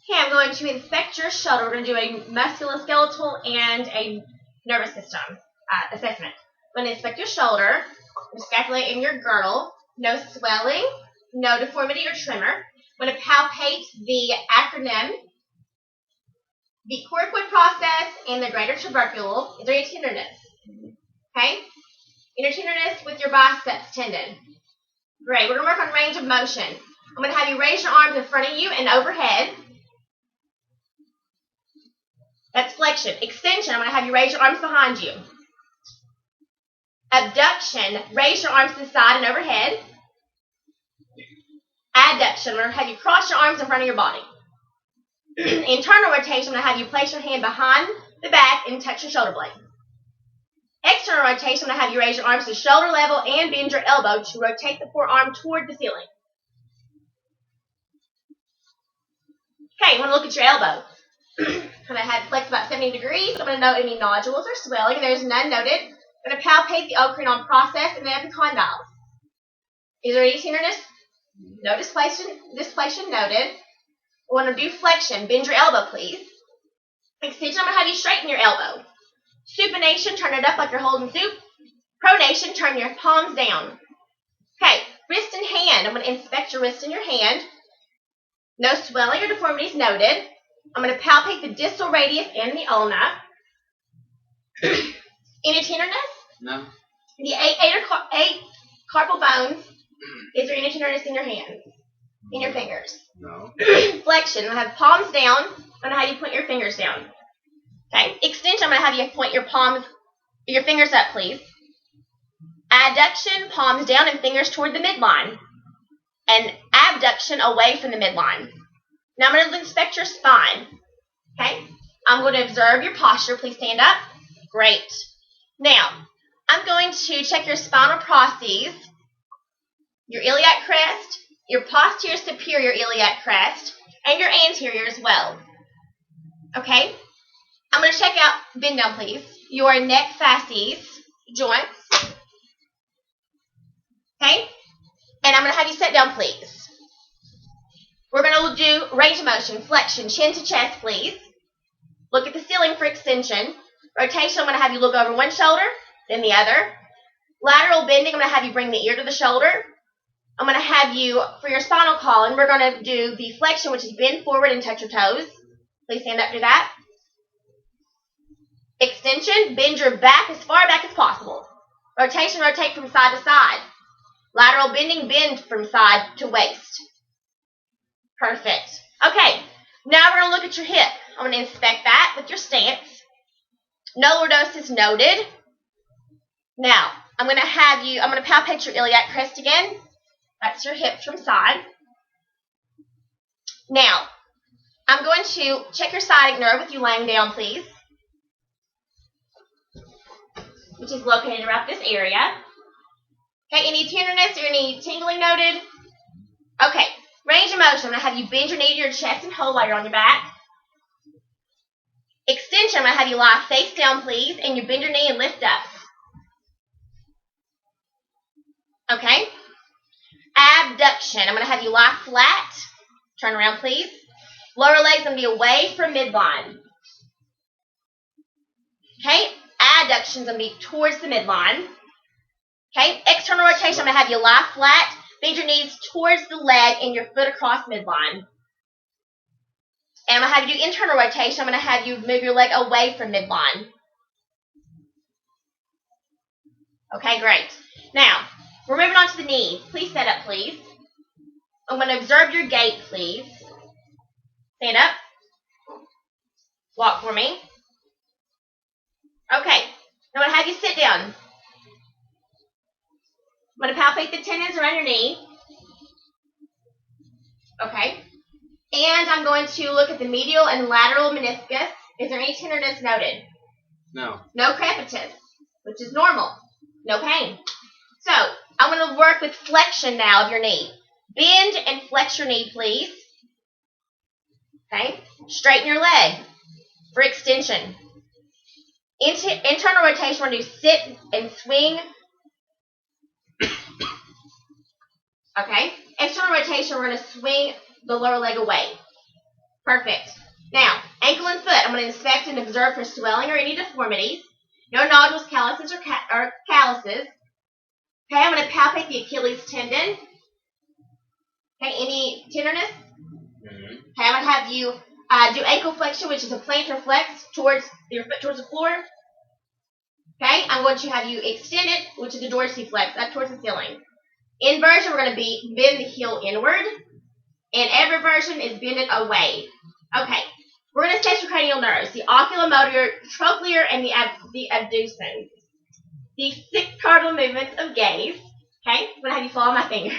Okay, I'm going to inspect your shoulder. We're going to do a musculoskeletal and a nervous system assessment. I'm going to inspect your shoulder, your scapula and your girdle. No swelling, no deformity or tremor. I'm going to palpate the acronym, the coracoid process, and the greater tubercle. Is there any tenderness? Okay? Inner tenderness with your biceps tendon. Great. We're going to work on range of motion. I'm going to have you raise your arms in front of you and overhead. That's flexion. Extension, I'm going to have you raise your arms behind you. Abduction, raise your arms to the side and overhead. Adduction, I'm going to have you cross your arms in front of your body. Internal rotation, I'm going to have you place your hand behind the back and touch your shoulder blade. External rotation, I'm going to have you raise your arms to shoulder level and bend your elbow to rotate the forearm toward the ceiling. Okay, you want to look at your elbow. I'm going to have it flex about 70 degrees. I'm going to note any nodules or swelling. There's none noted. I'm going to palpate the ocrine process and the epicondyles. Is there any tenderness? No displacement noted. I want to do flexion. Bend your elbow, please. Extension, I'm going to have you straighten your elbow. Supination, turn it up like you're holding soup. Pronation, turn your palms down. Okay, wrist and hand. I'm going to inspect your wrist and your hand. No swelling or deformities noted. I'm going to palpate the distal radius and the ulna. Any tenderness? No. The eight carpal bones. Is there any tenderness in your hands? In your fingers? No. Flexion. I'm going to have palms down. I'm going to have you point your fingers down. Okay. Extension. I'm going to have you point your fingers up, please. Adduction, palms down and fingers toward the midline. And abduction away from the midline. Now I'm going to inspect your spine. Okay? I'm going to observe your posture. Please stand up. Great. Now, I'm going to check your spinal processes, your iliac crest, your posterior superior iliac crest, and your anterior as well. Okay? I'm going to check out, bend down please, your neck fasces, joints. Okay? And I'm going to have you sit down please. We're going to do range of motion, flexion, chin to chest, please. Look at the ceiling for extension. Rotation, I'm going to have you look over one shoulder, then the other. Lateral bending, I'm going to have you bring the ear to the shoulder. I'm going to have you, for your spinal column, we're going to do the flexion, which is bend forward and touch your toes. Please stand up to that. Extension, bend your back as far back as possible. Rotation, rotate from side to side. Lateral bending, bend from side to waist. Perfect. Okay, now we're going to look at your hip. I'm going to inspect that with your stance. No lordosis noted. Now, I'm going to palpate your iliac crest again. That's your hips from side. Now, I'm going to check your sciatic nerve with you laying down, please, which is located around this area. Okay, any tenderness or any tingling noted? Okay. Range of motion, I'm going to have you bend your knee to your chest and hold while you're on your back. Extension, I'm going to have you lie face down, please, and you bend your knee and lift up. Okay? Abduction, I'm going to have you lie flat. Turn around, please. Lower leg's going to be away from midline. Okay? Adduction's going to be towards the midline. Okay? External rotation, I'm going to have you lie flat. Bend your knees towards the leg and your foot across midline. And I'm going to have you do internal rotation. I'm going to have you move your leg away from midline. Okay, great. Now, we're moving on to the knee. Please stand up, please. I'm going to observe your gait, please. Stand up. Walk for me. Okay, I'm going to have you sit down. I'm going to palpate the tendons around your knee. Okay. And I'm going to look at the medial and lateral meniscus. Is there any tenderness noted? No. No crepitus, which is normal. No pain. So, I'm going to work with flexion now of your knee. Bend and flex your knee, please. Okay. Straighten your leg for extension. Internal rotation, we're going to do sit and swing. Okay. External rotation, we're going to swing the lower leg away. Perfect. Now, ankle and foot. I'm going to inspect and observe for swelling or any deformities. No nodules, calluses, or calluses. Okay, I'm going to palpate the Achilles tendon. Okay, any tenderness? Okay, I'm going to have you do ankle flexion, which is a plantar flex towards your foot towards the floor. Okay, I'm going to have you extend it, which is a dorsiflex, up towards the ceiling. Inversion, we're going to bend the heel inward. And everversion is bend it away. Okay, we're going to test your cranial nerves, the oculomotor, trochlear, and the abducens. The 6 cardinal movements of gaze. Okay, I'm going to have you follow my finger.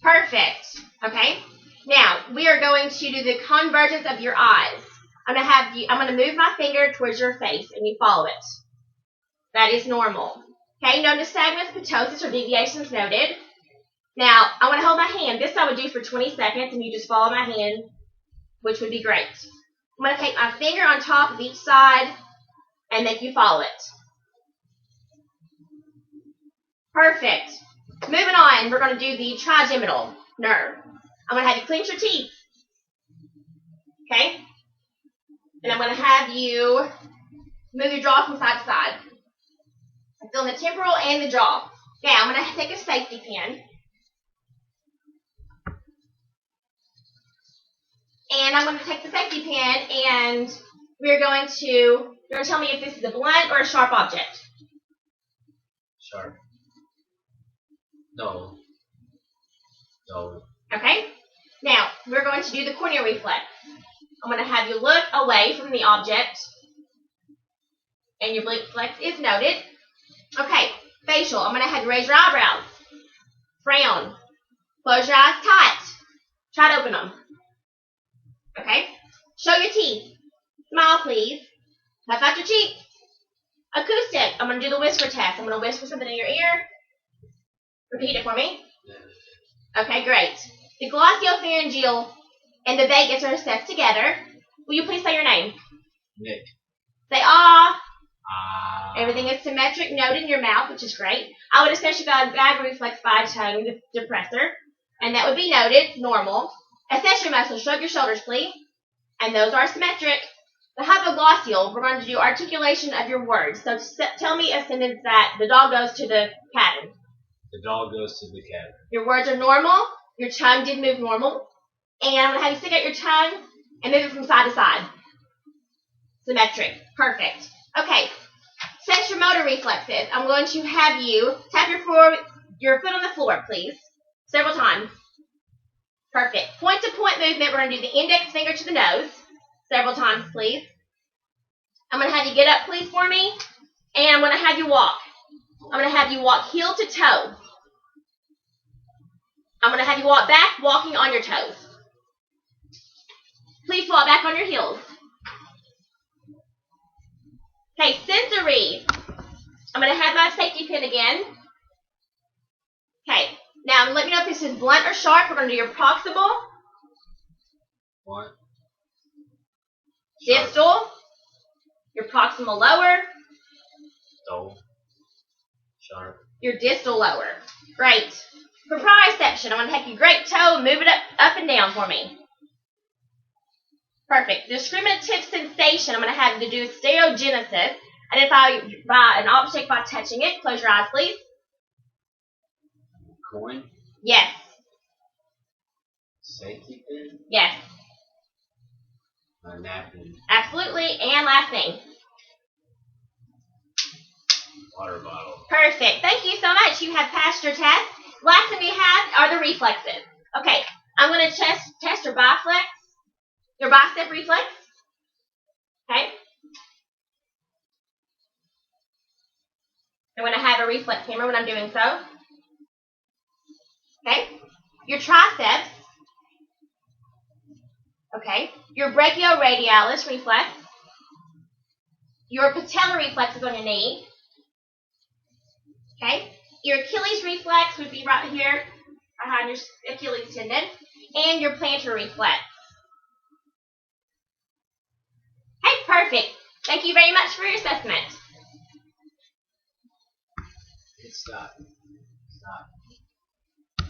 Perfect. Okay, now we are going to do the convergence of your eyes. I'm going to move my finger towards your face, and you follow it. That is normal. Okay, no nystagmus, ptosis, or deviations noted. Now, I want to hold my hand. This I would do for 20 seconds, and you just follow my hand, which would be great. I'm going to take my finger on top of each side and make you follow it. Perfect. Moving on, we're going to do the trigeminal nerve. I'm going to have you clench your teeth. Okay? And I'm going to have you move your jaw from side to side. I'm feeling the temporal and the jaw. Now, I'm going to take a safety pin. And I'm going to take the safety pin, and you're going to tell me if this is a blunt or a sharp object. Sharp. No. No. Okay? Now, we're going to do the corneal reflex. I'm going to have you look away from the object, and your blink flex is noted. Okay, facial. I'm going to have you raise your eyebrows. Frown. Close your eyes tight. Try to open them. Okay? Show your teeth. Smile, please. Puff out your cheeks. Acoustic. I'm going to do the whisper test. I'm going to whisper something in your ear. Repeat it for me. Okay, great. The glossopharyngeal and the vagus are assessed together. Will you please say your name? Nick. Say ah. Everything is symmetric, noted in your mouth, which is great. I would assess your gag reflex by tongue depressor, and that would be noted, normal. Assess your muscles, shrug your shoulders, please. And those are symmetric. The hypoglossal, we're going to do articulation of your words. So tell me a sentence that the dog goes to the cabin. The dog goes to the cabin. Your words are normal. Your tongue did move normal. And I'm going to have you stick out your tongue and move it from side to side. Symmetric. Perfect. Okay. Sensory-motor reflexes. I'm going to have you tap your foot on the floor, please. Several times. Perfect. Point-to-point movement. We're going to do the index finger to the nose. Several times, please. I'm going to have you get up, please, for me. And I'm going to have you walk. I'm going to have you walk heel to toe. I'm going to have you walk back, walking on your toes. Please walk back on your heels. Okay, sensory. I'm going to have my safety pin again. Okay, now let me know if this is blunt or sharp. We're going to do your proximal. Blunt. Distal. Your proximal lower. Dull. Sharp. Your distal lower. Great. Proprioception. I'm going to take your great toe and move it up and down for me. Perfect. Discriminative sensation. I'm going to have you do stereogenesis. Identify by an object by touching it. Close your eyes, please. Coin. Yes. Safety pin. Yes. A napkin. Absolutely. And last thing. Water bottle. Perfect. Thank you so much. You have passed your test. Last thing we have are the reflexes. Okay. I'm going to test your biflex. Your bicep reflex. Okay. I'm going to have a reflex camera when I'm doing so. Okay. Your triceps. Okay. Your brachioradialis reflex. Your patellar reflex is on your knee. Okay. Your Achilles reflex would be right here behind your Achilles tendon. And your plantar reflex. Okay, perfect. Thank you very much for your assessment. Good stuff. Stop.